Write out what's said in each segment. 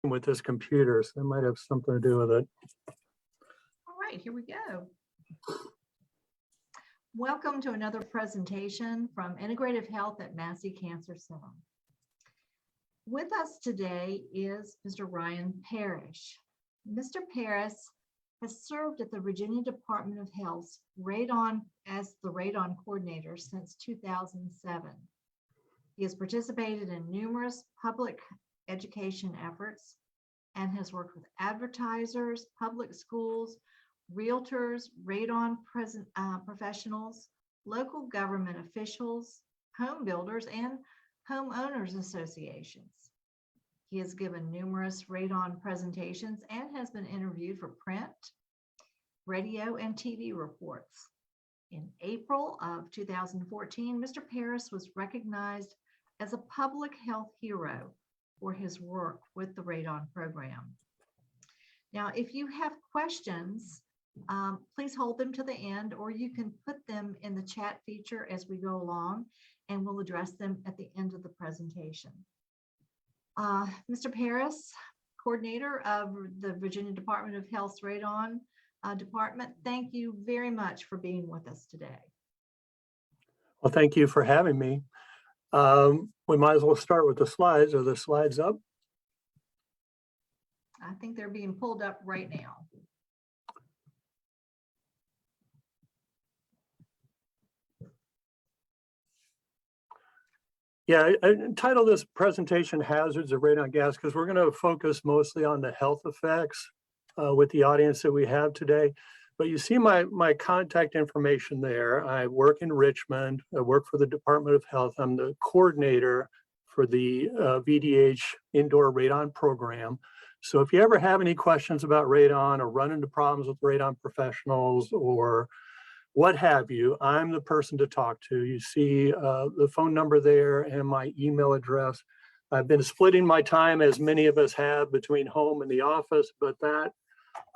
with this computer, so it might have something to do with it. All right, here we go. Welcome to another presentation from Integrative Health at Massey Cancer Center. With us today is Mr. Ryan Parrish. Mr. Parrish has served at the Virginia Department of Health's Radon as the Radon coordinator since 2007. He has participated in numerous public education efforts and has worked with advertisers, public schools, realtors, radon professionals, local government officials, home builders, and homeowners associations. He has given numerous radon presentations and has been interviewed for print, radio, and TV reports. In April of 2014, Mr. Parrish was recognized as a public health hero for his work with the Radon program. Now, if you have questions, please hold them to the end, or you can put them in the chat feature as we go along, and we'll address them at the end of the presentation. Mr. Parrish, coordinator of the Virginia Department of Health's Radon department, thank you very much for being with us today. Well, thank you for having me. We might as well start with the slides. Are the slides up? I think they're being pulled up right now. Yeah, I entitled this presentation Hazards of Radon Gas because we're going to focus mostly on the health effects with the audience that we have today. But you see my contact information there. I work in Richmond. I work for the Department of Health. I'm the coordinator for the VDH Indoor Radon Program. So if you ever have any questions about radon or run into problems with radon professionals or what have you, I'm the person to talk to. You see the phone number there and my email address. I've been splitting my time, as many of us have, between home and the office, but that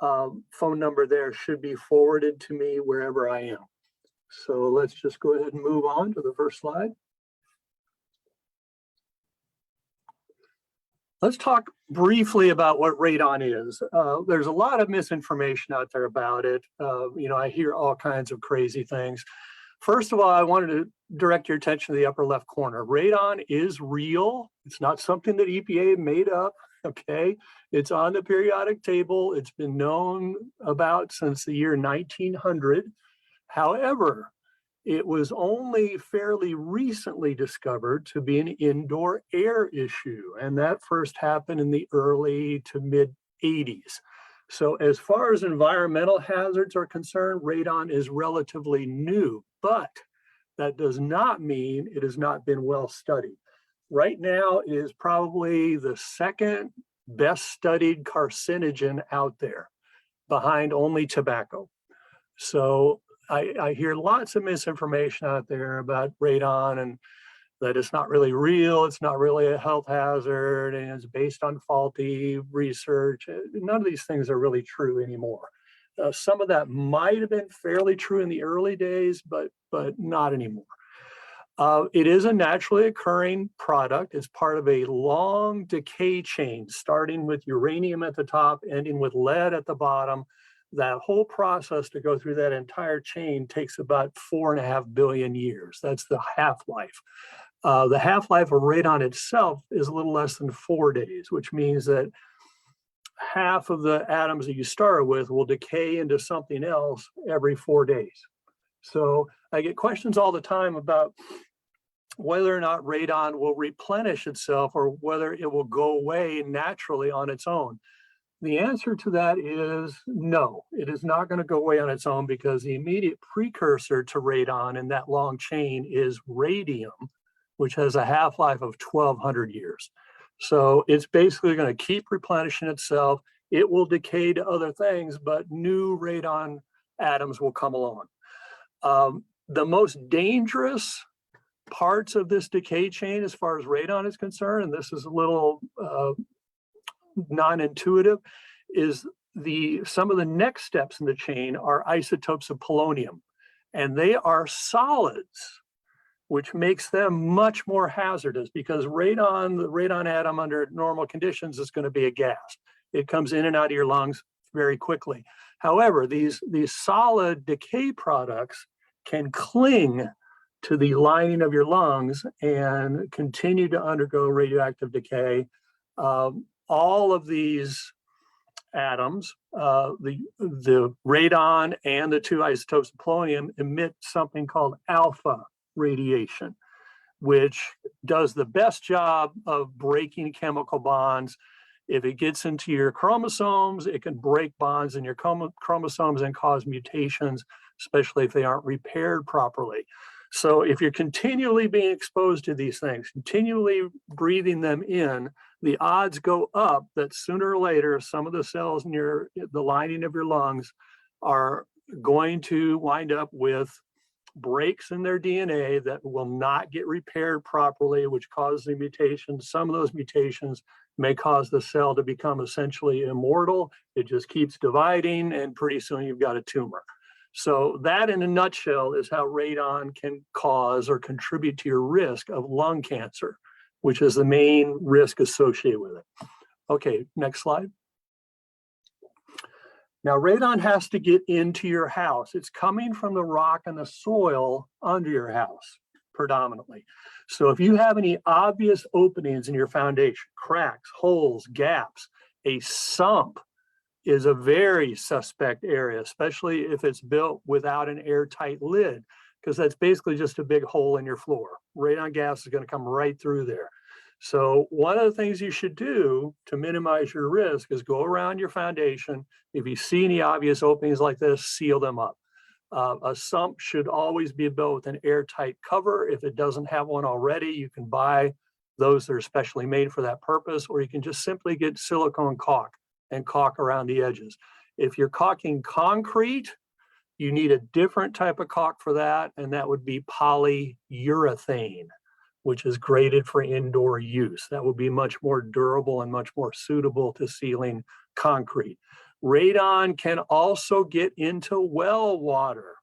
phone number there should be forwarded to me wherever I am. So let's just go ahead and move on to the first slide. Let's talk briefly about what radon is. There's a lot of misinformation out there about it. I hear all kinds of crazy things. First of all, I wanted to direct your attention to the upper left corner. Radon is real. It's not something that EPA made up, okay? It's on the periodic table. It's been known about since the year 1900. However, it was only fairly recently discovered to be an indoor air issue, and that first happened in the early to mid 80s. So as far as environmental hazards are concerned, radon is relatively new, but that does not mean it has not been well studied. Right now, it is probably the second best studied carcinogen out there, behind only tobacco. So I hear lots of misinformation out there about radon and that it's not really real, it's not really a health hazard, and it's based on faulty research. None of these things are really true anymore. Some of that might have been fairly true in the early days, but not anymore. It is a naturally occurring product. It's part of a long decay chain, starting with uranium at the top, ending with lead at the bottom. That whole process to go through that entire chain takes about 4.5 billion years. That's the half-life. The half-life of radon itself is a little less than 4 days, which means that half of the atoms that you start with will decay into something else every 4 days. So I get questions all the time about whether or not radon will replenish itself or whether it will go away naturally on its own. The answer to that is no, it is not going to go away on its own, because the immediate precursor to radon in that long chain is radium, which has a half-life of 1,200 years. So it's basically going to keep replenishing itself. It will decay to other things, but new radon atoms will come along. The most dangerous parts of this decay chain as far as radon is concerned, and this is a little non-intuitive, is some of the next steps in the chain are isotopes of polonium, and they are solids which makes them much more hazardous because radon, the radon atom under normal conditions is going to be a gas. It comes in and out of your lungs very quickly. However, these solid decay products can cling to the lining of your lungs and continue to undergo radioactive decay. All of these atoms, the radon and the two isotopes of polonium emit something called alpha radiation, which does the best job of breaking chemical bonds. If it gets into your chromosomes, it can break bonds in your chromosomes and cause mutations, especially if they aren't repaired properly. So if you're continually being exposed to these things, continually breathing them in, the odds go up that sooner or later, some of the cells in the lining of your lungs are going to wind up with breaks in their DNA that will not get repaired properly, which causes the mutations. Some of those mutations may cause the cell to become essentially immortal. It just keeps dividing, and pretty soon you've got a tumor. So that in a nutshell is how radon can cause or contribute to your risk of lung cancer, which is the main risk associated with it. Okay, next slide. Now, radon has to get into your house. It's coming from the rock and the soil under your house, predominantly. So if you have any obvious openings in your foundation, cracks, holes, gaps, a sump is a very suspect area, especially if it's built without an airtight lid, because that's basically just a big hole in your floor. Radon gas is going to come right through there. So one of the things you should do to minimize your risk is go around your foundation. If you see any obvious openings like this, seal them up. A sump should always be built with an airtight cover. If it doesn't have one already, you can buy those that are specially made for that purpose, or you can just simply get silicone caulk and caulk around the edges. If you're caulking concrete, you need a different type of caulk for that, and that would be polyurethane, which is graded for indoor use. That would be much more durable and much more suitable to sealing concrete. Radon can also get into well water,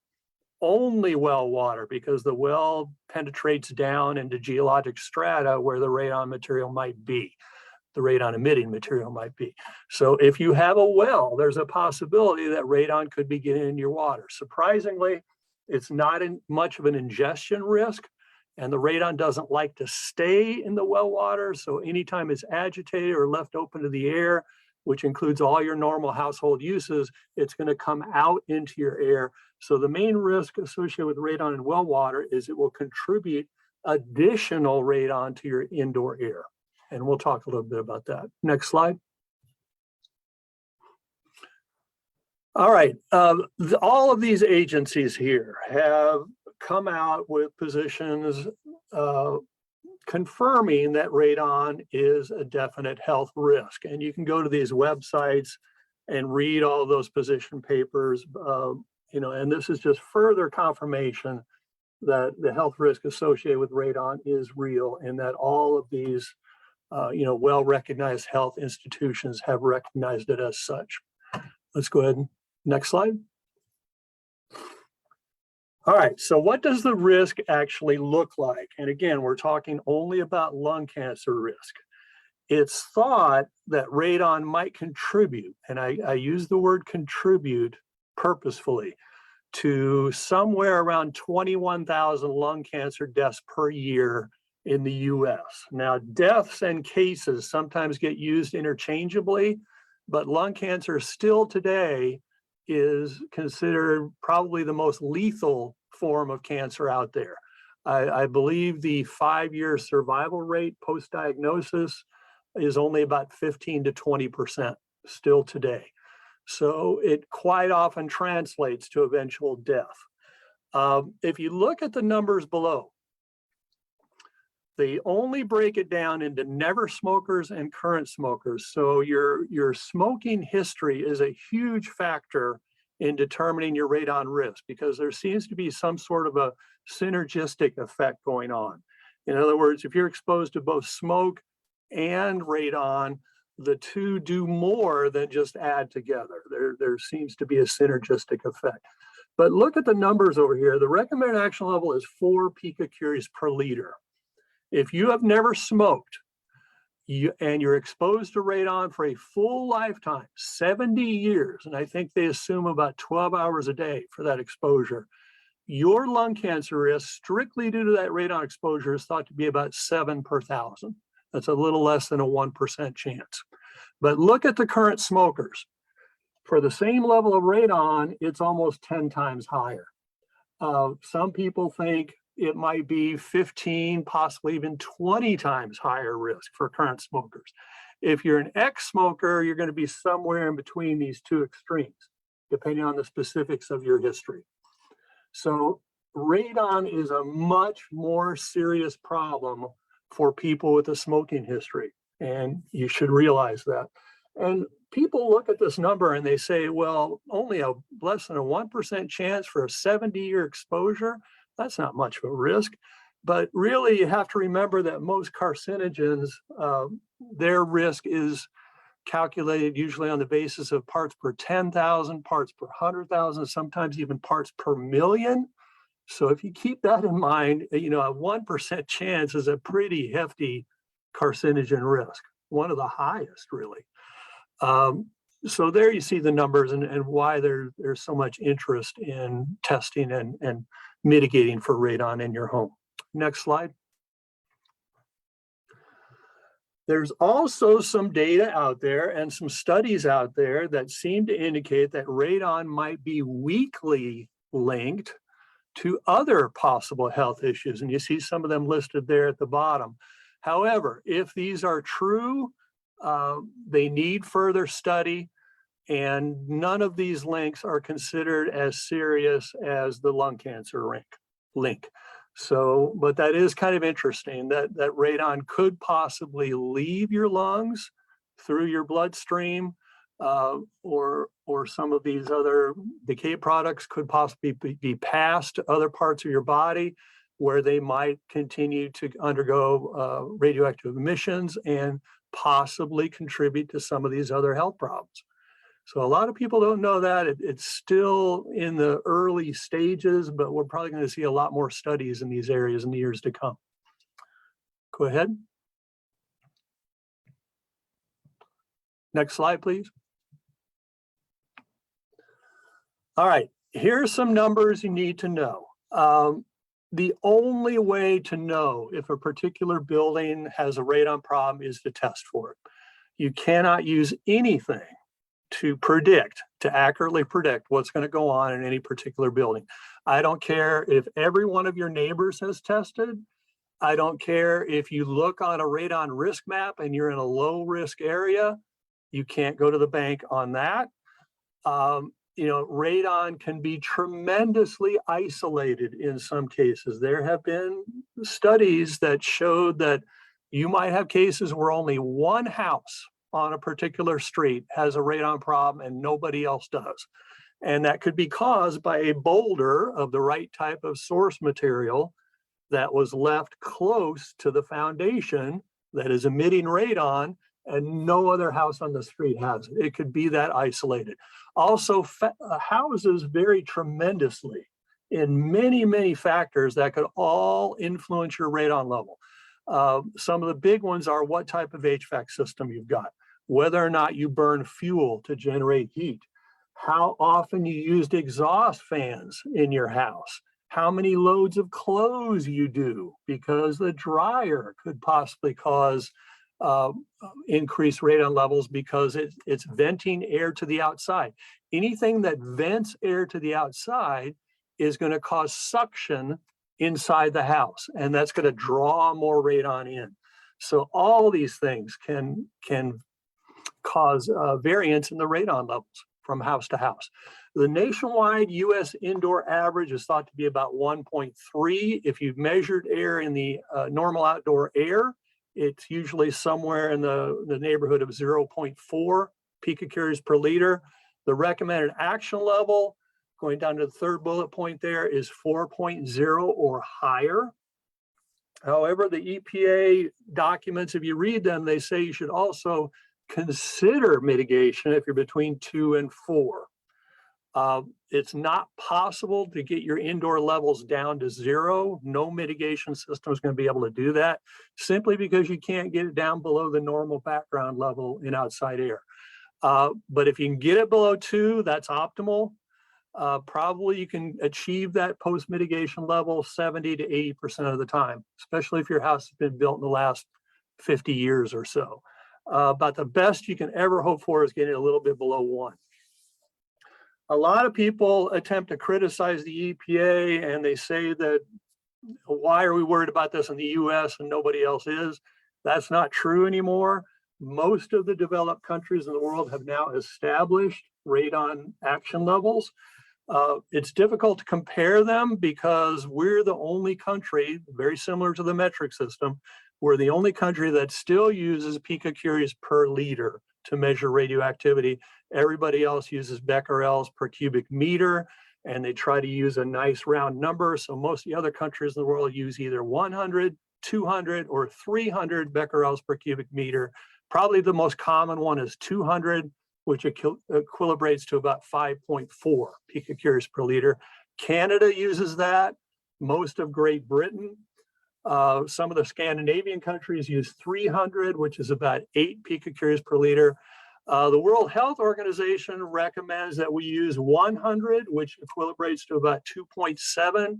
only well water, because the well penetrates down into geologic strata where the radon material might be. The radon emitting material might be. So if you have a well, there's a possibility that radon could be getting in your water. Surprisingly, it's not much of an ingestion risk, and the radon doesn't like to stay in the well water. So anytime it's agitated or left open to the air, which includes all your normal household uses, it's going to come out into your air. So the main risk associated with radon in well water is it will contribute additional radon to your indoor air. And we'll talk a little bit about that. Next slide. All right, all of these agencies here have come out with positions confirming that radon is a definite health risk. And you can go to these websites and read all of those position papers, and this is just further confirmation that the health risk associated with radon is real, and that all of these well-recognized health institutions have recognized it as such. Let's go ahead and next slide. All right, so what does the risk actually look like? And again, we're talking only about lung cancer risk. It's thought that radon might contribute, and I use the word contribute purposefully, to somewhere around 21,000 lung cancer deaths per year in the US. Now, deaths and cases sometimes get used interchangeably, but lung cancer still today is considered probably the most lethal form of cancer out there. I believe the 5-year survival rate post-diagnosis is only about 15 to 20% still today. So it quite often translates to eventual death. If you look at the numbers below, they only break it down into never smokers and current smokers. So your smoking history is a huge factor in determining your radon risk, because there seems to be some sort of a synergistic effect going on. In other words, if you're exposed to both smoke and radon, the two do more than just add together. There seems to be a synergistic effect. But look at the numbers over here. The recommended action level is 4 picocuries per liter. If you have never smoked and you're exposed to radon for a full lifetime, 70 years, and I think they assume about 12 hours a day for that exposure, your lung cancer risk strictly due to that radon exposure is thought to be about 7 per 1,000. That's a little less than a 1% chance. But look at the current smokers. For the same level of radon, it's almost 10 times higher. Some people think it might be 15, possibly even 20 times higher risk for current smokers. If you're an ex-smoker, you're going to be somewhere in between these two extremes, depending on the specifics of your history. So radon is a much more serious problem for people with a smoking history, and you should realize that. And people look at this number and they say, well, only a less than a 1% chance for a 70-year exposure. That's not much of a risk. But really, you have to remember that most carcinogens, their risk is calculated usually on the basis of parts per 10,000, parts per 100,000, sometimes even parts per million. So if you keep that in mind, a 1% chance is a pretty hefty carcinogen risk, one of the highest, really. So there you see the numbers and why there's so much interest in testing and mitigating for radon in your home. Next slide. There's also some data out there and some studies out there that seem to indicate that radon might be weakly linked to other possible health issues. And you see some of them listed there at the bottom. However, if these are true, they need further study, and none of these links are considered as serious as the lung cancer link. So, but that is kind of interesting that radon could possibly leave your lungs through your bloodstream, or some of these other decay products could possibly be passed to other parts of your body where they might continue to undergo radioactive emissions and possibly contribute to some of these other health problems. So a lot of people don't know that. It's still in the early stages, but we're probably going to see a lot more studies in these areas in the years to come. Go ahead. Next slide, please. All right, here are some numbers you need to know. The only way to know if a particular building has a radon problem is to test for it. You cannot use anything to accurately predict what's going to go on in any particular building. I don't care if every one of your neighbors has tested. I don't care if you look on a radon risk map and you're in a low risk area. You can't go to the bank on that. Radon can be tremendously isolated in some cases. There have been studies that showed that you might have cases where only one house on a particular street has a radon problem and nobody else does. And that could be caused by a boulder of the right type of source material that was left close to the foundation that is emitting radon, and no other house on the street has it. It could be that isolated. Also, houses vary tremendously in many, many factors that could all influence your radon level. Some of the big ones are what type of HVAC system you've got, whether or not you burn fuel to generate heat, how often you used exhaust fans in your house, how many loads of clothes you do, because the dryer could possibly cause increased radon levels because it's venting air to the outside. Anything that vents air to the outside is going to cause suction inside the house, and that's going to draw more radon in. So all these things can cause variance in the radon levels from house to house. The nationwide US indoor average is thought to be about 1.3. If you've measured air in the normal outdoor air, it's usually somewhere in the neighborhood of 0.4 picocuries per liter. The recommended action level, going down to the third bullet point there, is 4.0 or higher. However, the EPA documents, if you read them, they say you should also consider mitigation if you're between 2 and 4. It's not possible to get your indoor levels down to zero. No mitigation system is going to be able to do that simply because you can't get it down below the normal background level in outside air. But if you can get it below 2, that's optimal. Probably you can achieve that post mitigation level 70 to 80% of the time, especially if your house has been built in the last 50 years or so. But the best you can ever hope for is getting a little bit below 1. A lot of people attempt to criticize the EPA and they say that, why are we worried about this in the US and nobody else is? That's not true anymore. Most of the developed countries in the world have now established radon action levels. It's difficult to compare them because we're the only country, very similar to the metric system, we're the only country that still uses picocuries per liter to measure radioactivity. Everybody else uses becquerels per cubic meter, and they try to use a nice round number. So most of the other countries in the world use either 100, 200, or 300 becquerels per cubic meter. Probably the most common one is 200, which equilibrates to about 5.4 picocuries per liter. Canada uses that. Most of Great Britain. Some of the Scandinavian countries use 300, which is about 8 picocuries per liter. The World Health Organization recommends that we use 100, which equilibrates to about 2.7.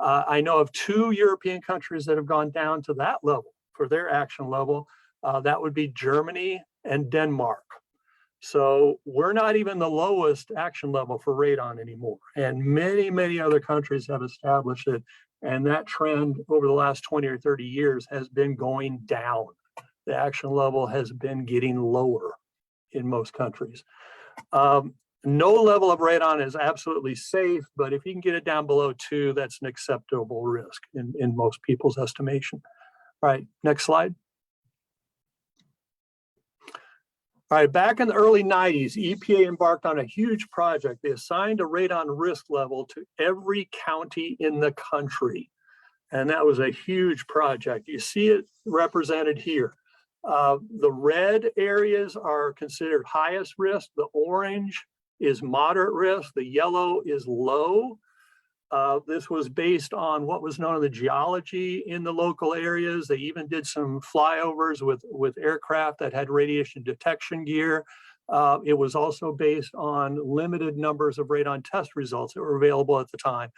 I know of 2 European countries that have gone down to that level for their action level. That would be Germany and Denmark. So we're not even the lowest action level for radon anymore. And many, many other countries have established it. And that trend over the last 20 or 30 years has been going down. The action level has been getting lower in most countries. No level of radon is absolutely safe, but if you can get it down below 2, that's an acceptable risk in most people's estimation. All right, next slide. All right, back in the early 90s, EPA embarked on a huge project. They assigned a radon risk level to every county in the country. And that was a huge project. You see it represented here. The red areas are considered highest risk. The orange is moderate risk. The yellow is low. This was based on what was known as the geology in the local areas. They even did some flyovers with aircraft that had radiation detection gear. It was also based on limited numbers of radon test results that were available at the time.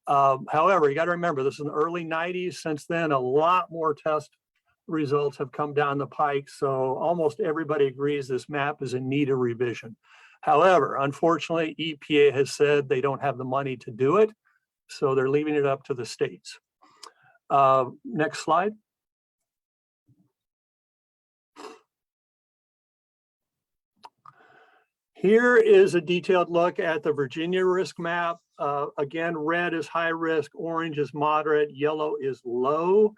However, you got to remember, this is in the early 90s. Since then, a lot more test results have come down the pike. So almost everybody agrees this map is in need of revision. However, unfortunately, EPA has said they don't have the money to do it. So they're leaving it up to the states. Next slide. Here is a detailed look at the Virginia risk map. Again, red is high risk, orange is moderate, yellow is low.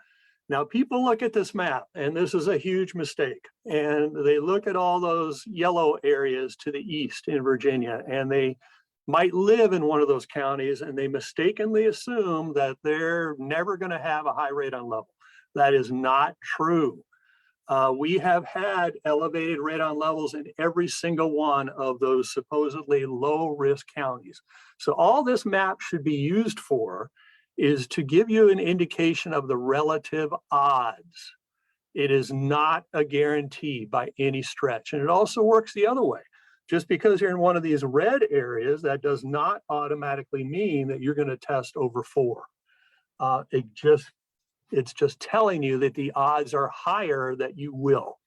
Now people look at this map and this is a huge mistake. And they look at all those yellow areas to the east in Virginia and they might live in one of those counties and they mistakenly assume that they're never going to have a high radon level. That is not true. We have had elevated radon levels in every single one of those supposedly low risk counties. So all this map should be used for is to give you an indication of the relative odds. It is not a guarantee by any stretch. And it also works the other way. Just because you're in one of these red areas, that does not automatically mean that you're going to test over 4. It's just telling you that the odds are higher that you will.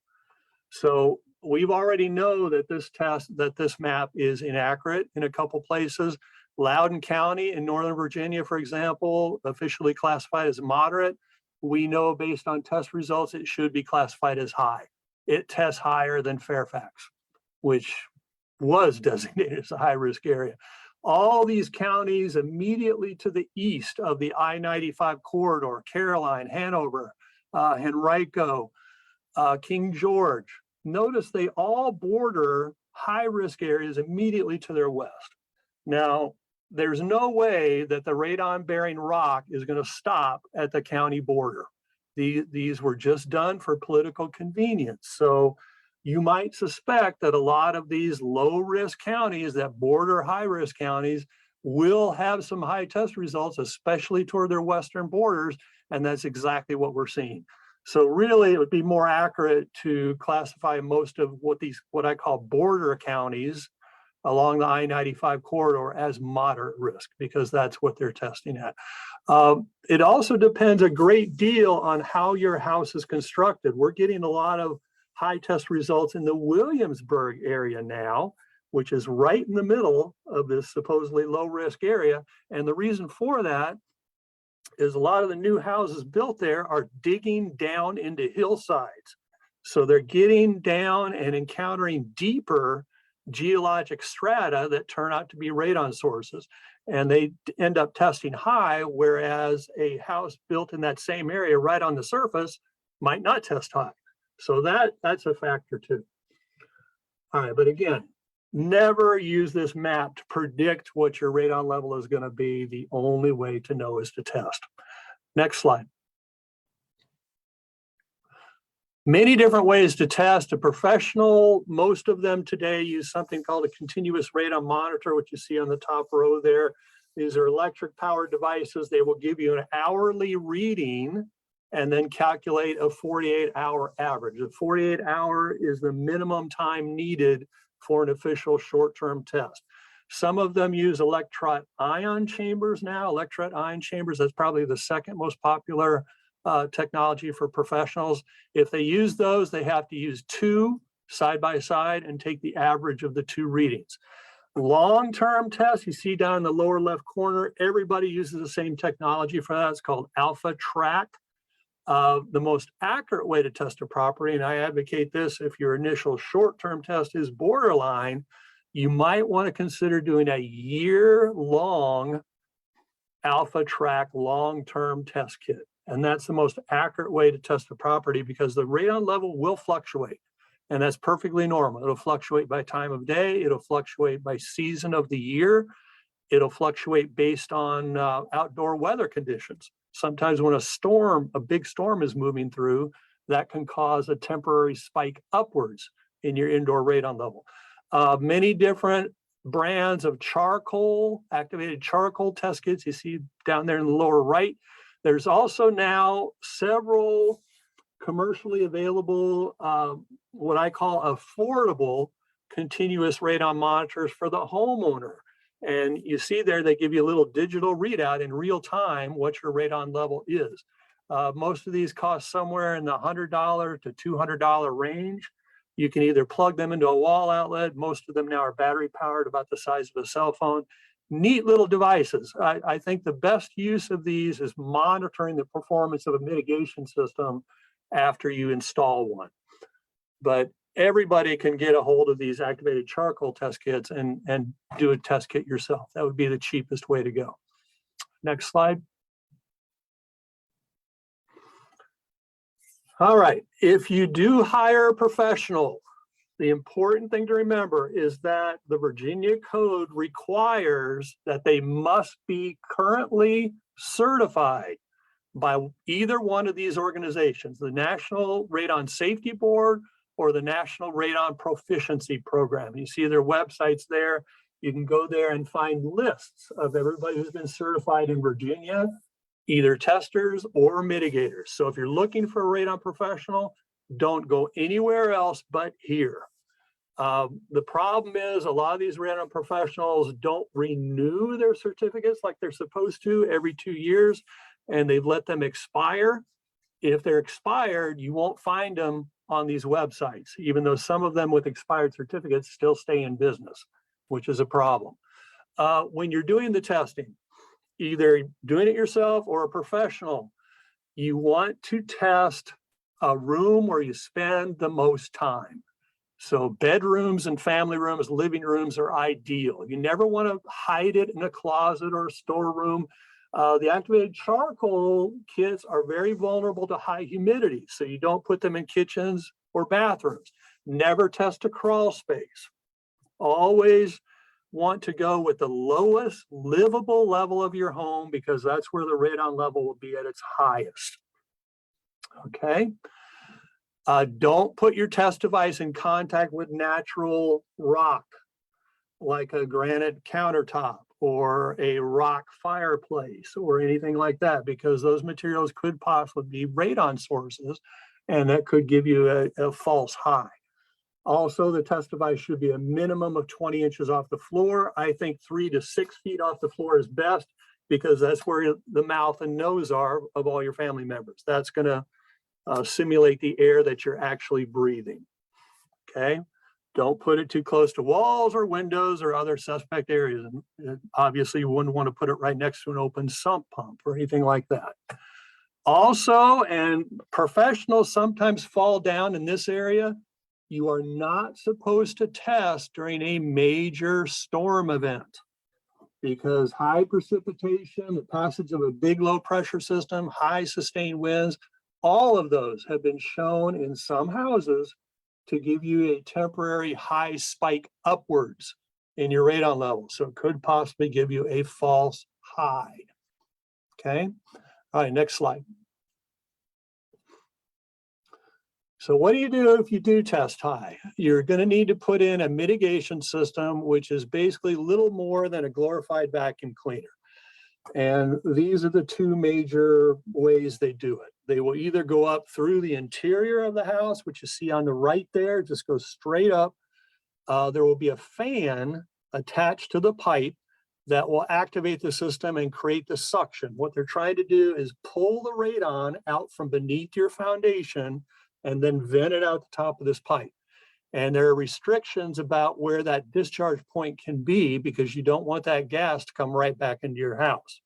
So we've already know that this map is inaccurate in a couple places. Loudoun County in Northern Virginia, for example, officially classified as moderate. We know based on test results, it should be classified as high. It tests higher than Fairfax, which was designated as a high risk area. All these counties immediately to the east of the I-95 corridor, Caroline, Hanover, Henrico, King George, notice they all border high risk areas immediately to their west. Now, there's no way that the radon bearing rock is going to stop at the county border. These were just done for political convenience. So you might suspect that a lot of these low-risk counties that border high-risk counties will have some high test results, especially toward their western borders, and that's exactly what we're seeing. So really, it would be more accurate to classify most of what I call border counties along the I-95 corridor as moderate risk, because that's what they're testing at. It also depends a great deal on how your house is constructed. We're getting a lot of high test results in the Williamsburg area now, which is right in the middle of this supposedly low risk area. And the reason for that is a lot of the new houses built there are digging down into hillsides. So they're getting down and encountering deeper geologic strata that turn out to be radon sources. And they end up testing high, whereas a house built in that same area right on the surface might not test high. So that's a factor too. All right, but again, never use this map to predict what your radon level is going to be. The only way to know is to test. Next slide. Many different ways to test. A professional, most of them today use something called a continuous radon monitor, which you see on the top row there. These are electric powered devices. They will give you an hourly reading and then calculate a 48-hour average. A 48-hour is the minimum time needed for an official short-term test. Some of them use electret ion chambers now. Electret ion chambers, that's probably the second most popular technology for professionals. If they use those, they have to use two side by side and take the average of the two readings. Long-term tests, you see down in the lower left corner, everybody uses the same technology for that. It's called alpha track. The most accurate way to test a property, and I advocate this if your initial short-term test is borderline, you might want to consider doing a year-long alpha track long-term test kit. And that's the most accurate way to test a property, because the radon level will fluctuate. And that's perfectly normal. It'll fluctuate by time of day. It'll fluctuate by season of the year. It'll fluctuate based on outdoor weather conditions. Sometimes when a big storm is moving through, that can cause a temporary spike upwards in your indoor radon level. Many different brands of activated charcoal test kits you see down there in the lower right. There's also now several commercially available, what I call affordable continuous radon monitors for the homeowner. And you see there, they give you a little digital readout in real time what your radon level is. Most of these cost somewhere in the $100 to $200 range. You can either plug them into a wall outlet. Most of them now are battery powered, about the size of a cell phone. Neat little devices. I think the best use of these is monitoring the performance of a mitigation system after you install one. But everybody can get a hold of these activated charcoal test kits and do a test kit yourself. That would be the cheapest way to go. Next slide. All right, if you do hire a professional, the important thing to remember is that the Virginia Code requires that they must be currently certified by either one of these organizations, the National Radon Safety Board or the National Radon Proficiency Program. You see their websites there. You can go there and find lists of everybody who's been certified in Virginia, either testers or mitigators. So if you're looking for a radon professional, don't go anywhere else but here. The problem is a lot of these radon professionals don't renew their certificates like they're supposed to every 2 years, and they've let them expire. If they're expired, you won't find them on these websites, even though some of them with expired certificates still stay in business, which is a problem. When you're doing the testing, either doing it yourself or a professional, you want to test a room where you spend the most time. So bedrooms and family rooms, living rooms are ideal. You never want to hide it in a closet or a storeroom. The activated charcoal kits are very vulnerable to high humidity, so you don't put them in kitchens or bathrooms. Never test a crawl space. Always want to go with the lowest livable level of your home, because that's where the radon level will be at its highest. Okay. Don't put your test device in contact with natural rock, like a granite countertop or a rock fireplace or anything like that, because those materials could possibly be radon sources, and that could give you a false high. Also, the test device should be a minimum of 20 inches off the floor. I think 3 to 6 feet off the floor is best, because that's where the mouth and nose are of all your family members. That's going to simulate the air that you're actually breathing. Okay. Don't put it too close to walls or windows or other suspect areas. And obviously, you wouldn't want to put it right next to an open sump pump or anything like that. Also, and professionals sometimes fall down in this area, you are not supposed to test during a major storm event, because high precipitation, the passage of a big low pressure system, high sustained winds, all of those have been shown in some houses to give you a temporary high spike upwards in your radon level. So it could possibly give you a false high. Okay. All right, next slide. So what do you do if you do test high? You're going to need to put in a mitigation system, which is basically little more than a glorified vacuum cleaner. And these are the two major ways they do it. They will either go up through the interior of the house, which you see on the right there, just goes straight up. There will be a fan attached to the pipe that will activate the system and create the suction. What they're trying to do is pull the radon out from beneath your foundation and then vent it out the top of this pipe. And there are restrictions about where that discharge point can be, because you don't want that gas to come right back into your house.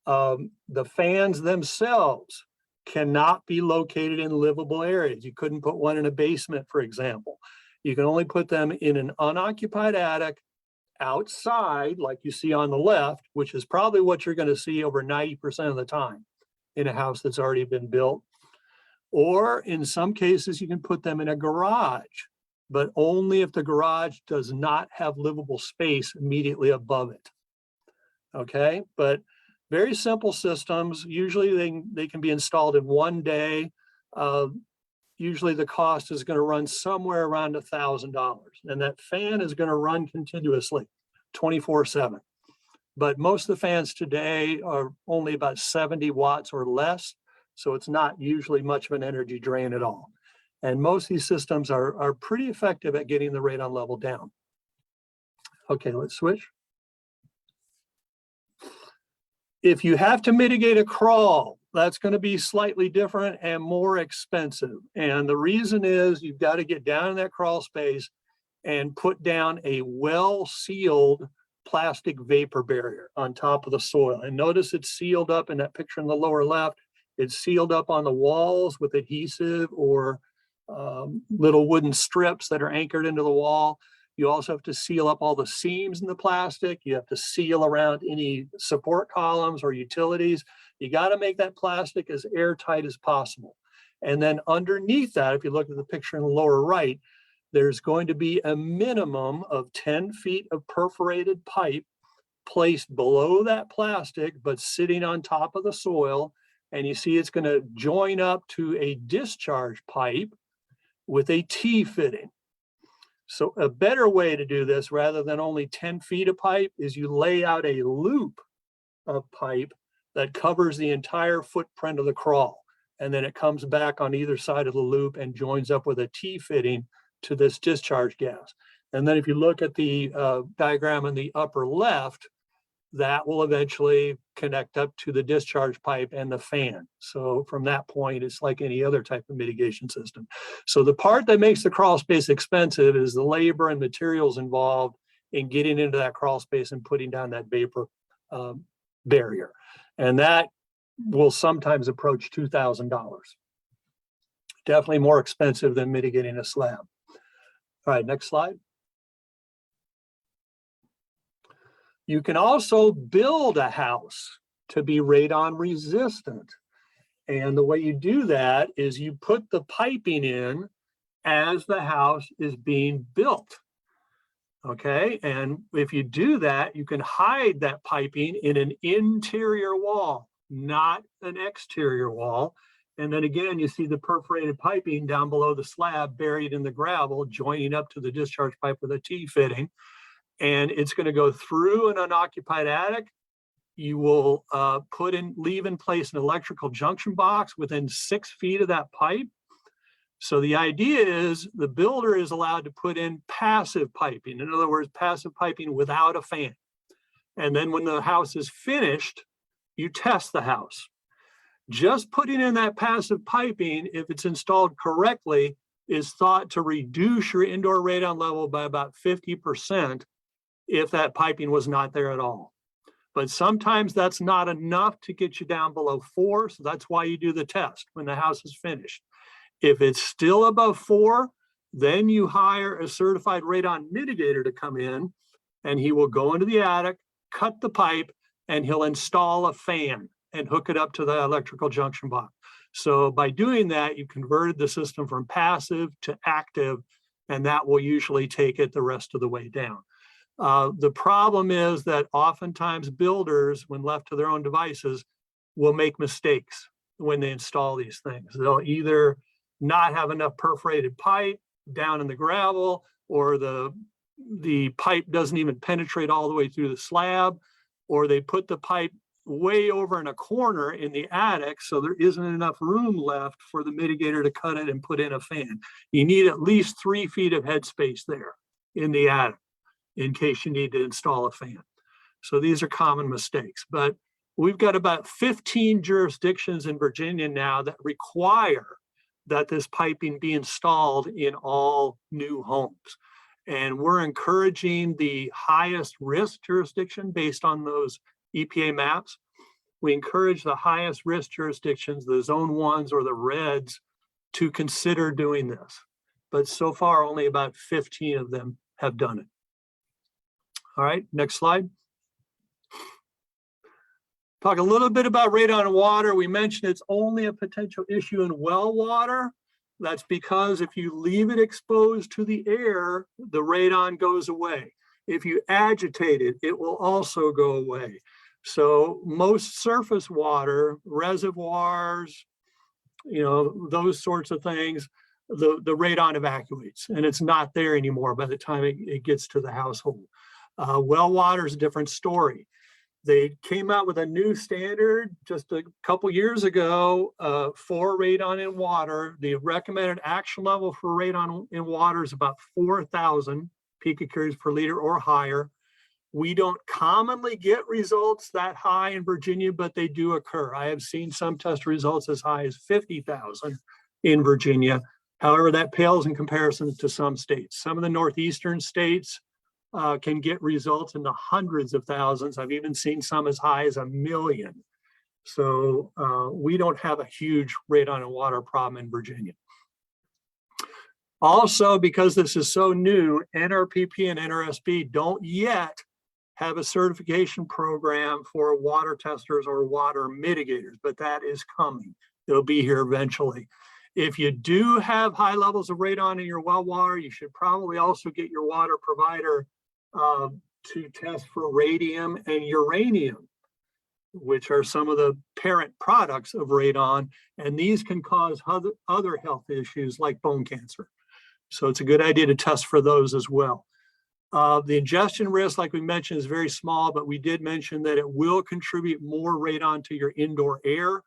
The fans themselves cannot be located in livable areas. You couldn't put one in a basement, for example. You can only put them in an unoccupied attic outside, like you see on the left, which is probably what you're going to see over 90% of the time in a house that's already been built. Or in some cases, you can put them in a garage, but only if the garage does not have livable space immediately above it. Okay, but very simple systems. Usually they can be installed in one day. Usually the cost is going to run somewhere around $1,000, and that fan is going to run continuously 24/7. But most of the fans today are only about 70 watts or less, so it's not usually much of an energy drain at all. And most of these systems are pretty effective at getting the radon level down. Okay, let's switch. If you have to mitigate a crawl, that's going to be slightly different and more expensive. And the reason is you've got to get down in that crawl space and put down a well-sealed plastic vapor barrier on top of the soil. And notice it's sealed up in that picture in the lower left. It's sealed up on the walls with adhesive or little wooden strips that are anchored into the wall. You also have to seal up all the seams in the plastic. You have to seal around any support columns or utilities. You got to make that plastic as airtight as possible. And then underneath that, if you look at the picture in the lower right, there's going to be a minimum of 10 feet of perforated pipe placed below that plastic, but sitting on top of the soil. And you see it's going to join up to a discharge pipe with a T-fitting. So a better way to do this, rather than only 10 feet of pipe, is you lay out a loop of pipe that covers the entire footprint of the crawl. And then it comes back on either side of the loop and joins up with a T-fitting to this discharge gas. And then if you look at the diagram in the upper left, that will eventually connect up to the discharge pipe and the fan. So from that point, it's like any other type of mitigation system. So the part that makes the crawl space expensive is the labor and materials involved in getting into that crawl space and putting down that vapor barrier. And that will sometimes approach $2,000. Definitely more expensive than mitigating a slab. All right, next slide. You can also build a house to be radon resistant. And the way you do that is you put the piping in as the house is being built. Okay, and if you do that, you can hide that piping in an interior wall, not an exterior wall. And then again, you see the perforated piping down below the slab buried in the gravel, joining up to the discharge pipe with a T fitting. And it's going to go through an unoccupied attic. You will leave in place an electrical junction box within 6 feet of that pipe. So the idea is the builder is allowed to put in passive piping. In other words, passive piping without a fan. And then when the house is finished, you test the house. Just putting in that passive piping, if it's installed correctly, is thought to reduce your indoor radon level by about 50% if that piping was not there at all. But sometimes that's not enough to get you down below 4. So that's why you do the test when the house is finished. If it's still above 4, then you hire a certified radon mitigator to come in, and he will go into the attic, cut the pipe, and he'll install a fan and hook it up to the electrical junction box. So by doing that, you converted the system from passive to active, and that will usually take it the rest of the way down. The problem is that oftentimes builders, when left to their own devices, will make mistakes when they install these things. They'll either not have enough perforated pipe down in the gravel, or the pipe doesn't even penetrate all the way through the slab, or they put the pipe way over in a corner in the attic, so there isn't enough room left for the mitigator to cut it and put in a fan. You need at least 3 feet of headspace there in the attic in case you need to install a fan. So these are common mistakes, but we've got about 15 jurisdictions in Virginia now that require that this piping be installed in all new homes. And we're encouraging the highest risk jurisdiction based on those EPA maps. We encourage the highest risk jurisdictions, the zone 1s or the reds, to consider doing this. But so far, only about 15 of them have done it. All right, next slide. Talk a little bit about radon water. We mentioned it's only a potential issue in well water. That's because if you leave it exposed to the air, the radon goes away. If you agitate it, it will also go away. So most surface water, reservoirs, those sorts of things, the radon evacuates, and it's not there anymore by the time it gets to the household. Well water is a different story. They came out with a new standard just a couple years ago for radon in water. The recommended action level for radon in water is about 4,000 picocuries per liter or higher. We don't commonly get results that high in Virginia, but they do occur. I have seen some test results as high as 50,000 in Virginia. However, that pales in comparison to some states. Some of the northeastern states can get results in the hundreds of thousands. I've even seen some as high as 1 million. So we don't have a huge radon and water problem in Virginia. Also, because this is so new, NRPP and NRSB don't yet have a certification program for water testers or water mitigators, but that is coming. It'll be here eventually. If you do have high levels of radon in your well water, you should probably also get your water provider to test for radium and uranium, which are some of the parent products of radon, and these can cause other health issues like bone cancer. So it's a good idea to test for those as well. The ingestion risk, like we mentioned, is very small, but we did mention that it will contribute more radon to your indoor air.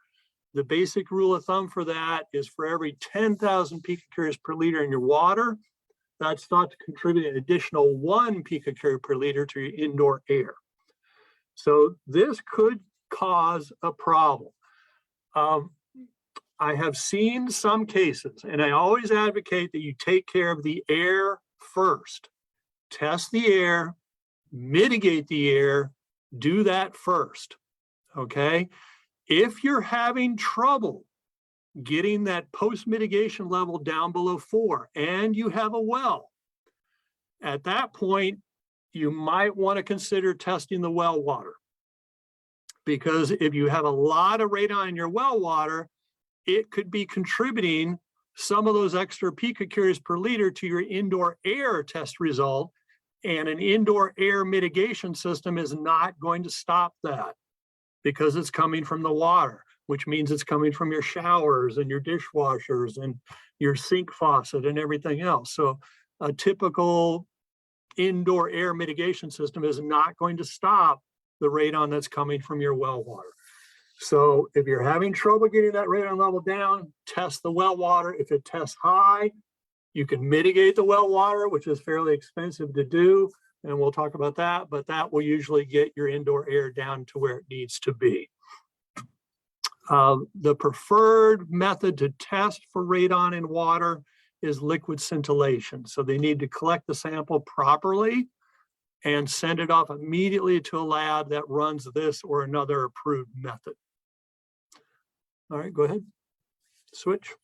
The basic rule of thumb for that is for every 10,000 picocuries per liter in your water, that's thought to contribute an additional 1 picocurie per liter to your indoor air. So this could cause a problem. I have seen some cases, and I always advocate that you take care of the air first. Test the air, mitigate the air, do that first, okay? If you're having trouble getting that post-mitigation level down below 4 and you have a well, at that point, you might want to consider testing the well water. Because if you have a lot of radon in your well water, it could be contributing some of those extra picocuries per liter to your indoor air test result, and an indoor air mitigation system is not going to stop that because it's coming from the water. which means it's coming from your showers and your dishwashers and your sink faucet and everything else. So a typical indoor air mitigation system is not going to stop the radon that's coming from your well water. So if you're having trouble getting that radon level down, test the well water. If it tests high, you can mitigate the well water, which is fairly expensive to do, and we'll talk about that, but that will usually get your indoor air down to where it needs to be. The preferred method to test for radon in water is liquid scintillation. So they need to collect the sample properly and send it off immediately to a lab that runs this or another approved method. All right, go ahead, switch.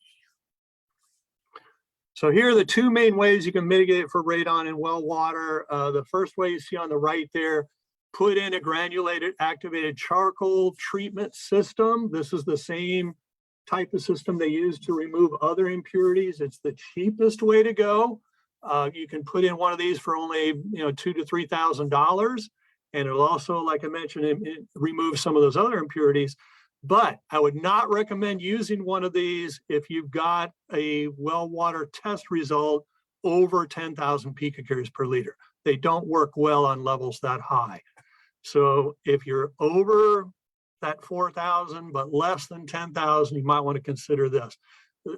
So here are the two main ways you can mitigate for radon in well water. The first way you see on the right there, put in a granulated activated charcoal treatment system. This is the same type of system they use to remove other impurities. It's the cheapest way to go. You can put in one of these for only $2,000 to $3,000, and it'll also, like I mentioned, it remove some of those other impurities. But I would not recommend using one of these if you've got a well water test result over 10,000 picocures per liter. They don't work well on levels that high. So if you're over that 4,000 but less than 10,000, you might want to consider this.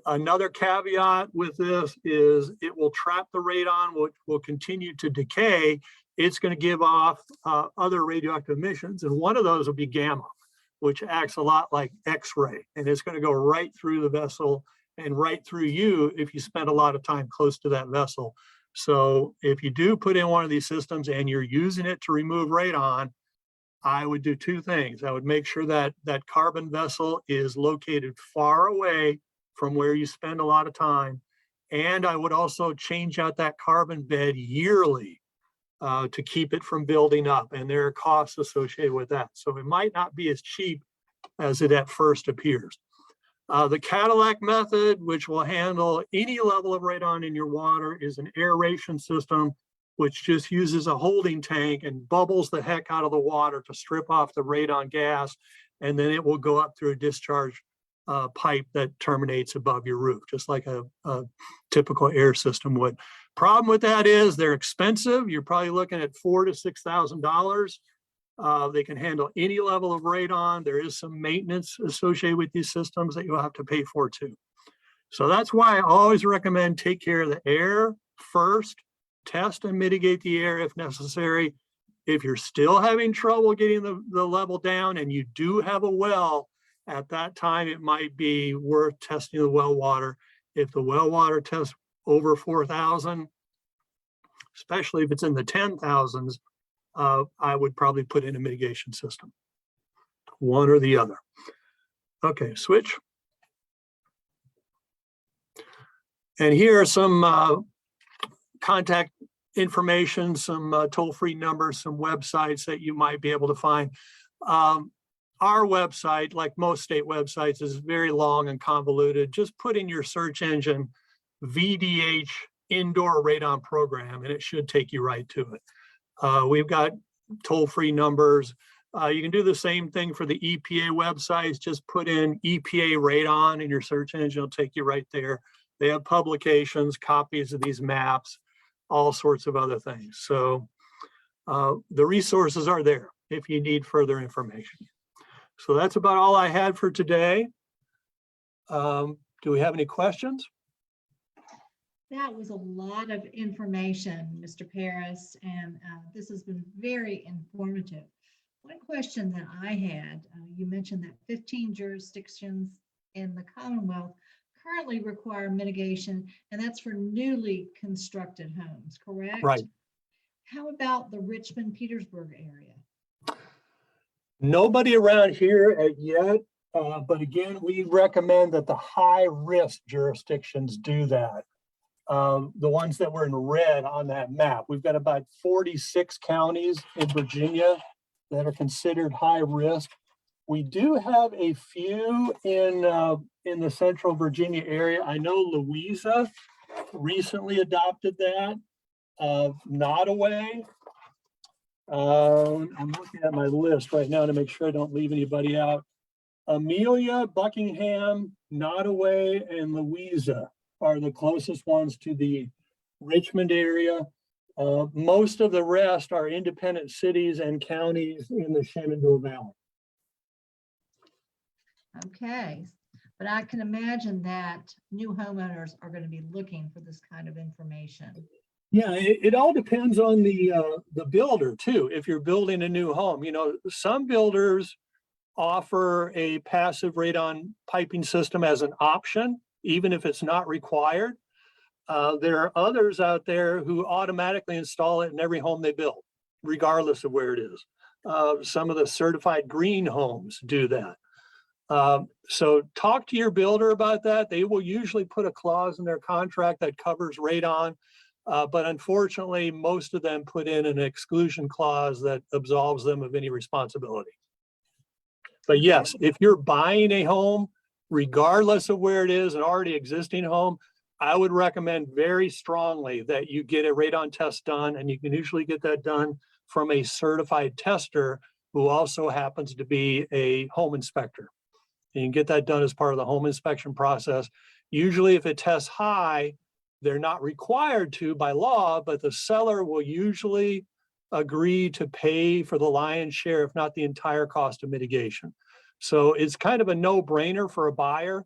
Another caveat with this is it will trap the radon, which will continue to decay. It's going to give off other radioactive emissions, and one of those will be gamma, which acts a lot like X-ray, and it's going to go right through the vessel and right through you if you spend a lot of time close to that vessel. So if you do put in one of these systems and you're using it to remove radon, I would do two things. I would make sure that that carbon vessel is located far away from where you spend a lot of time. And I would also change out that carbon bed yearly to keep it from building up. And there are costs associated with that. So it might not be as cheap as it at first appears. The Cadillac method, which will handle any level of radon in your water, is an aeration system, which just uses a holding tank and bubbles the heck out of the water to strip off the radon gas. And then it will go up through a discharge pipe that terminates above your roof, just like a typical air system would. Problem with that is they're expensive. You're probably looking at $4,000 to $6,000. They can handle any level of radon. There is some maintenance associated with these systems that you'll have to pay for too. So that's why I always recommend take care of the air first, test and mitigate the air if necessary. If you're still having trouble getting the level down and you do have a well, at that time, it might be worth testing the well water. If the well water tests over 4,000, especially if it's in the 10,000s, I would probably put in a mitigation system, one or the other. Okay, switch. And here are some contact information, some toll-free numbers, some websites that you might be able to find. Our website, like most state websites, is very long and convoluted. Just put in your search engine VDH Indoor Radon Program, and it should take you right to it. We've got toll-free numbers. You can do the same thing for the EPA websites. Just put in EPA radon in your search engine, it'll take you right there. They have publications, copies of these maps, all sorts of other things. So the resources are there if you need further information. So that's about all I had for today. Do we have any questions? That was a lot of information, Mr. Paris, and this has been very informative. One question that I had, you mentioned that 15 jurisdictions in the Commonwealth currently require mitigation, and that's for newly constructed homes, correct? Right. How about the Richmond-Petersburg area? Nobody around here yet, but again, we recommend that the high-risk jurisdictions do that. The ones that were in red on that map, we've got about 46 counties in Virginia that are considered high risk. We do have a few in the central Virginia area. I know Louisa recently adopted that. Nottoway. I'm looking at my list right now to make sure I don't leave anybody out. Amelia, Buckingham, Nottoway, and Louisa are the closest ones to the Richmond area. Most of the rest are independent cities and counties in the Shenandoah Valley. Okay, but I can imagine that new homeowners are going to be looking for this kind of information. Yeah, it all depends on the builder too. If you're building a new home, you know, some builders offer a passive radon piping system as an option, even if it's not required. There are others out there who automatically install it in every home they build, regardless of where it is. Some of the certified green homes do that. So talk to your builder about that. They will usually put a clause in their contract that covers radon, but unfortunately, most of them put in an exclusion clause that absolves them of any responsibility. But yes, if you're buying a home, regardless of where it is, an already existing home, I would recommend very strongly that you get a radon test done, and you can usually get that done from a certified tester who also happens to be a home inspector. You can get that done as part of the home inspection process. Usually if it tests high, they're not required to by law, but the seller will usually agree to pay for the lion's share, if not the entire cost of mitigation. So it's kind of a no-brainer for a buyer.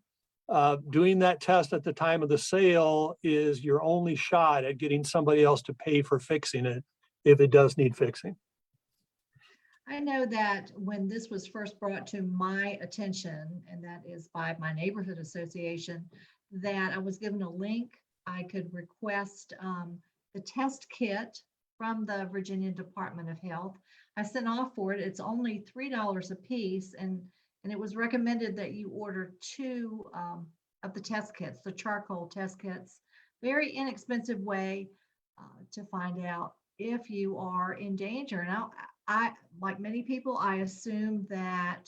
Doing that test at the time of the sale is your only shot at getting somebody else to pay for fixing it if it does need fixing. I know that when this was first brought to my attention, and that is by my neighborhood association, that I was given a link. I could request the test kit from the Virginia Department of Health. I sent off for it. It's only $3 a piece, and it was recommended that you order 2 of the test kits, the charcoal test kits. Very inexpensive way to find out if you are in danger. Now, I, like many people, I assumed that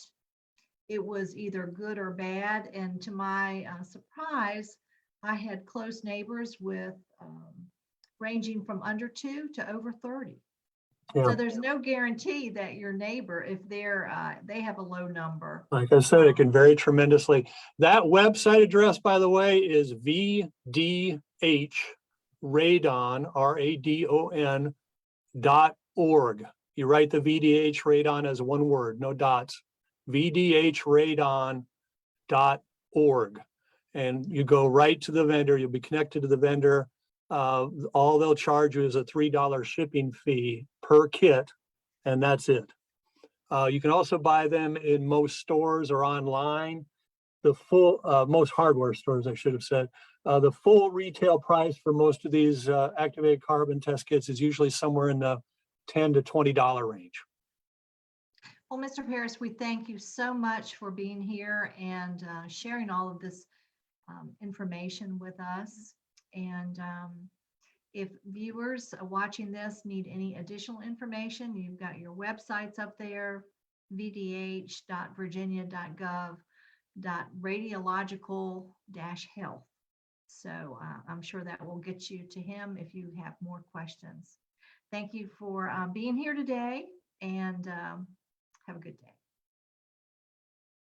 it was either good or bad. And to my surprise, I had close neighbors with ranging from under 2 to over 30. Yeah. So there's no guarantee that your neighbor, if they have a low number. Like I said, it can vary tremendously. That website address, by the way, is VDH Radon, RADON.org. You write the VDH Radon as one word, no dots. VDHRadon.org. And you go right to the vendor. You'll be connected to the vendor. All they'll charge you is a $3 shipping fee per kit, and that's it. You can also buy them in most stores or online. The full, most hardware stores, I should have said. The full retail price for most of these activated carbon test kits is usually somewhere in the $10 to $20 range. Well, Mr. Parris, we thank you so much for being here and sharing all of this information with us. And if viewers watching this need any additional information, you've got your websites up there, vdh.virginia.gov.radiological-health. So I'm sure that will get you to him if you have more questions. Thank you for being here today, and have a good day.